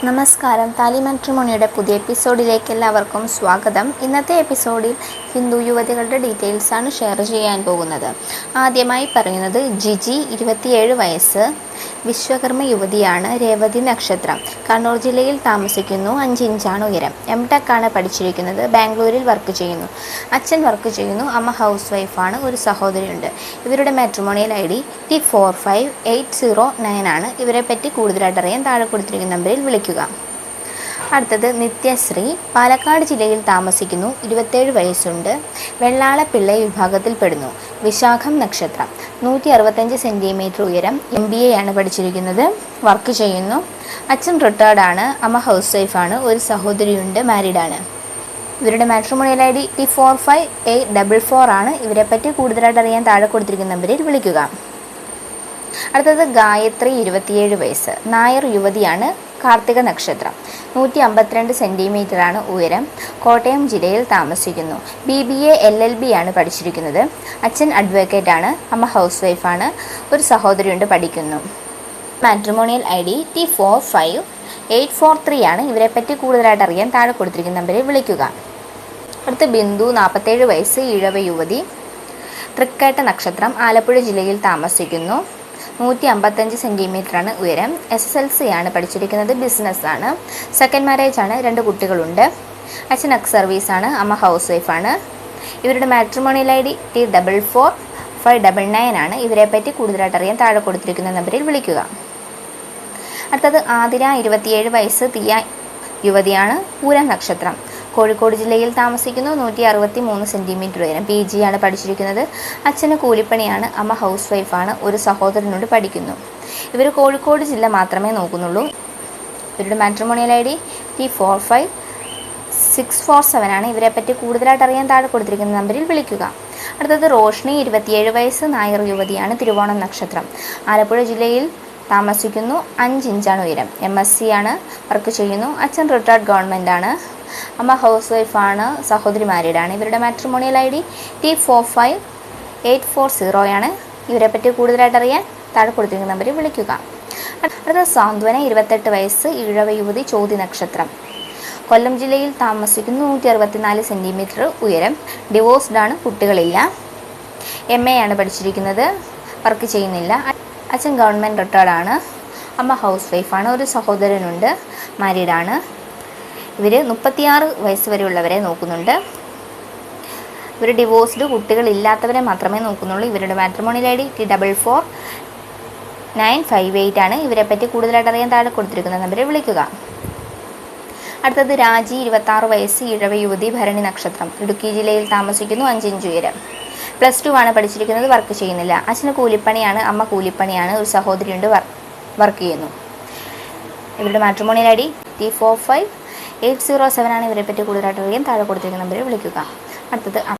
നമസ്കാരം. താലി മാട്രിമോണിയുടെ പുതിയ എപ്പിസോഡിലേക്ക് എല്ലാവർക്കും സ്വാഗതം. ഇന്നത്തെ എപ്പിസോഡിൽ ഹിന്ദു യുവതികളുടെ ഡീറ്റെയിൽസാണ് ഷെയർ ചെയ്യാൻ പോകുന്നത്. ആദ്യമായി പറയുന്നത് ജിജി, 27 വയസ്സ്, വിശ്വകർമ്മ യുവതിയാണ്, രേവതി നക്ഷത്രം, കണ്ണൂർ ജില്ലയിൽ താമസിക്കുന്നു, 5 ഇഞ്ചാണ് ഉയരം, M.Tech ആണ് പഠിച്ചിരിക്കുന്നത്, ബാംഗ്ലൂരിൽ വർക്ക് ചെയ്യുന്നു. അച്ഛൻ വർക്ക് ചെയ്യുന്നു, അമ്മ ഹൗസ് വൈഫാണ്, ഒരു സഹോദരിയുണ്ട്. ഇവരുടെ മാട്രിമോണിയൽ ID T45809 ആണ്. ഇവരെ പറ്റി കൂടുതലായിട്ട് അറിയാൻ താഴെ കൊടുത്തിരിക്കുന്ന നമ്പറിൽ വിളിക്കുക. അടുത്തത് നിത്യശ്രീ, പാലക്കാട് ജില്ലയിൽ താമസിക്കുന്നു, 27 വയസ്സുണ്ട്, വെള്ളാളപ്പിള്ളை വിഭാഗത്തിൽപ്പെടുന്നു, വിശാഖം നക്ഷത്രം, 165 സെൻറ്റിമീറ്റർ ഉയരം, MBA ആണ് പഠിച്ചിരിക്കുന്നത്, വർക്ക് ചെയ്യുന്നു. അച്ഛൻ റിട്ടയർഡാണ്, അമ്മ ഹൗസ് വൈഫാണ്, ഒരു സഹോദരിയുണ്ട്, മാരീഡാണ്. ഇവരുടെ മാട്രിമോണിയൽ ID T45844 ആണ്. ഇവരെ പറ്റി കൂടുതലായിട്ട് അറിയാൻ താഴെ കൊടുത്തിരിക്കുന്ന നമ്പറിൽ വിളിക്കുക. അടുത്തത് ഗായത്രി, 27 വയസ്സ്, നായർ യുവതിയാണ്, കാർത്തിക നക്ഷത്രം, 152 സെൻറ്റിമീറ്റർ ആണ് ഉയരം, കോട്ടയം ജില്ലയിൽ താമസിക്കുന്നു, BBA LLB ആണ് പഠിച്ചിരിക്കുന്നത്. അച്ഛൻ അഡ്വക്കേറ്റ് ആണ്, അമ്മ ഹൗസ് വൈഫാണ്, ഒരു സഹോദരിയുണ്ട്, പഠിക്കുന്നു. മാട്രിമോണിയൽ ID T45843 ആണ്. ഇവരെ പറ്റി കൂടുതലായിട്ട് അറിയാൻ താഴെ കൊടുത്തിരിക്കുന്ന നമ്പറിൽ വിളിക്കുക. അടുത്ത ബിന്ദു, 47 വയസ്സ്, ഈഴവ യുവതി, തൃക്കേട്ട നക്ഷത്രം, ആലപ്പുഴ ജില്ലയിൽ താമസിക്കുന്നു, 155 സെൻറ്റിമീറ്റർ ആണ് ഉയരം, SSLC ആണ് പഠിച്ചിരിക്കുന്നത്, ബിസിനസ്സാണ്, സെക്കൻഡ് മാരേജ് ആണ്, 2 കുട്ടികളുണ്ട്. അച്ഛൻ എക്സ് സർവീസാണ്, അമ്മ ഹൗസ് വൈഫാണ്. ഇവരുടെ മാട്രിമോണിയൽ ID T44599 ആണ്. ഇവരെ പറ്റി കൂടുതലായിട്ട് അറിയാൻ താഴെ കൊടുത്തിരിക്കുന്ന നമ്പറിൽ വിളിക്കുക. അടുത്തത് ആതിര, 27 വയസ്സ്, തീയ യുവതിയാണ്, പൂരം നക്ഷത്രം, കോഴിക്കോട് ജില്ലയിൽ താമസിക്കുന്നു, 163 സെൻറ്റിമീറ്റർ ഉയരം, PG ആണ് പഠിച്ചിരിക്കുന്നത്. അച്ഛന് കൂലിപ്പണിയാണ്, അമ്മ ഹൗസ് വൈഫാണ്, ഒരു സഹോദരനോട് പഠിക്കുന്നു. ഇവർ കോഴിക്കോട് ജില്ല മാത്രമേ നോക്കുന്നുള്ളൂ. ഇവരുടെ മാട്രിമോണിയൽ ID T45647 ആണ്. ഇവരെ പറ്റി കൂടുതലായിട്ട് അറിയാൻ താഴെ കൊടുത്തിരിക്കുന്ന നമ്പറിൽ വിളിക്കുക. അടുത്തത് റോഷ്നി, 27 വയസ്സ്, നായർ യുവതിയാണ്, തിരുവോണം നക്ഷത്രം, ആലപ്പുഴ ജില്ലയിൽ താമസിക്കുന്നു, 5 ഇഞ്ചാണ് ഉയരം, MSc ആണ്, വർക്ക് ചെയ്യുന്നു. അച്ഛൻ റിട്ടയർഡ് ഗവൺമെൻറ് ആണ്, അമ്മ ഹൗസ് വൈഫാണ്, സഹോദരി മാരീഡാണ്. ഇവരുടെ മാട്രിമോണിയൽ ID T45840 ആണ്. ഇവരെ പറ്റി കൂടുതലായിട്ട് അറിയാൻ താഴെ കൊടുത്തിരിക്കുന്ന നമ്പറിൽ വിളിക്കുക. അടുത്ത സാന്ത്വന, 28 വയസ്സ്, ഈഴവ യുവതി, ചോതി നക്ഷത്രം, കൊല്ലം ജില്ലയിൽ താമസിക്കുന്നു, 164 സെൻറ്റിമീറ്റർ ഉയരം, ഡിവോഴ്സ്ഡ് ആണ്, കുട്ടികളില്ല, MA ആണ് പഠിച്ചിരിക്കുന്നത്, വർക്ക് ചെയ്യുന്നില്ല. അച്ഛൻ ഗവൺമെൻറ് റിട്ടയർഡ് ആണ്, അമ്മ ഹൗസ് വൈഫാണ്, ഒരു സഹോദരനുണ്ട്, മാരീഡാണ്. ഇവർ 36 വയസ്സ് വരെയുള്ളവരെ നോക്കുന്നുണ്ട്. ഇവർ ഡിവോഴ്സ്ഡ്, കുട്ടികളില്ലാത്തവരെ മാത്രമേ നോക്കുന്നുള്ളൂ. ഇവരുടെ മാട്രിമോണിയൽ ID T44958 ആണ്. ഇവരെ പറ്റി കൂടുതലായിട്ട് അറിയാൻ താഴെ കൊടുത്തിരിക്കുന്ന നമ്പറിൽ വിളിക്കുക. അടുത്തത് രാജി, 26 വയസ്സ്, ഈഴവ യുവതി, ഭരണി നക്ഷത്രം, ഇടുക്കി ജില്ലയിൽ താമസിക്കുന്നു, 5 ഇഞ്ച് ഉയരം, +2 ആണ് പഠിച്ചിരിക്കുന്നത്, വർക്ക് ചെയ്യുന്നില്ല. അച്ഛന് കൂലിപ്പണിയാണ്, അമ്മ കൂലിപ്പണിയാണ്, ഒരു സഹോദരിയുണ്ട്, വർക്ക് ചെയ്യുന്നു. ഇവരുടെ മാട്രിമോണിയൽ ID T45807 ആണ്. ഇവരെ പറ്റി കൂടുതലായിട്ട് അറിയാൻ താഴെ കൊടുത്തിരിക്കുന്ന നമ്പറിൽ വിളിക്കുക. അടുത്തത്